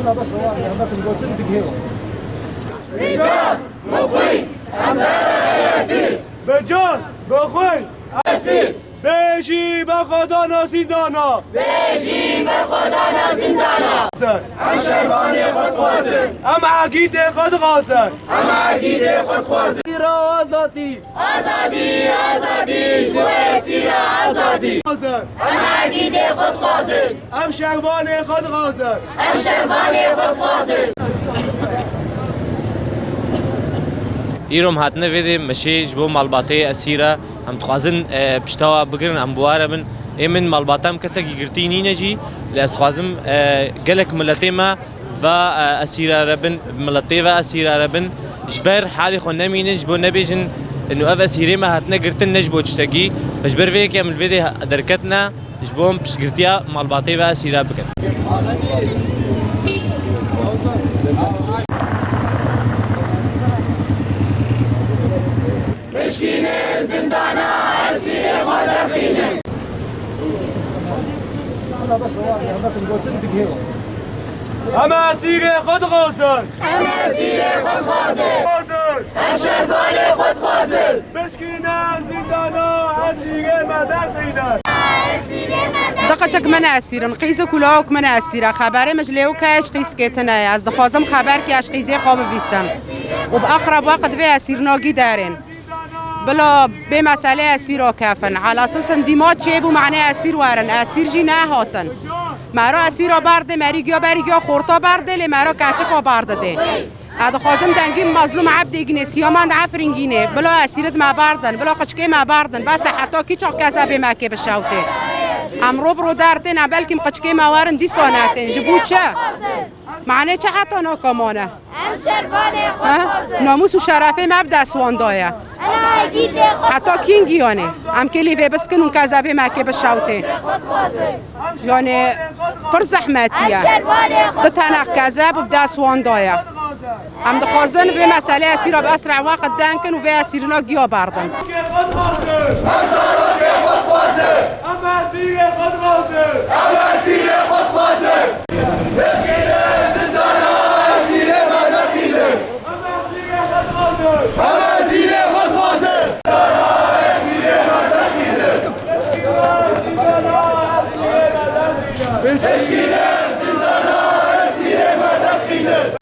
بجان مخوی همدار اسیر بجان مخوی اسیر بیشی بر خدا نازیندانا بیشی بر خدا نازیندانا هم شربان خود خوازن هم عقید خود خوازن هم عقید خود خوازن سیرا آزادی آزادی آزادی شوه سیرا آزادی هم عقید خود خوازن هم شربان خود خوازن هم شربان خود خوازن ایرم هاتنه ویده مشی جبو مالباته اسیره هم تخوازن پشتوا بگرن هم بواره من ایمن مالباتم کسی که گرتی نینه جی لیست خوازم گلک ملتی ما و اسیره ربن ملتی و اسیره ربن جبر حالی خو نمینه جبو نبیجن انو اف اسیره ما هاتنه گرتن نجبو چتگی جبر ویکی من ویده درکتنا جبوم پشت گرتیا مالباته و اسیره بکن مشکینه زندانا اسیر خود دخینه همه اسیر خود خوازن همه اسیر خود خوازن هم شربان خود خوازن مشکینه زندانا اسیر مدخینه دقیقاً من اسیرم قیز کلاوک من اسیره خبره مجلیو کاش قیز کتنه از دخوازم خبر که اش قیزی خواب بیسم و به اقرب وقت به اسیر ناگی دارن بلا به مسئله اسیر کافن على اساس اندیمات چه بو معنی اسیر وارن اسیر جی نه هاتن مرا اسیر برده مریگیا بریگیا خورتا برده لی مرا کچک برده ده اد خازم دنگیم مظلوم عبد ایگنه سیامند عفرینگینه بلا اسیرت ما بردن بلا قچکه ما بردن بس حتی کی چاق کسا به مکه بشوته امرو برو دردن بلکه قچکه ما وارن دی سانتن جبو چه معنی چه حتی ناکامانه هم شربانه خود ناموس و شرفه مب دستوان دایه حتی کینگیانه هم کلی و بسکن اون کذبه مکه بشوته یعنی پر زحمتیه ده تنق کذب و دستوان دایه هم دخوازن به مسئله اسیر به اسرع وقت دنکن و به اسیرنا گیا بردن هم سارک خود خوازن هم اسیر خود خوازن هم اسیر خود خوازن مشکینه زندانا اسیر مدخینه هم اسیر خود خوازن هم اسیر خود خوازن اسیر مدخینه مشکینه زندانا اسیر مدخینه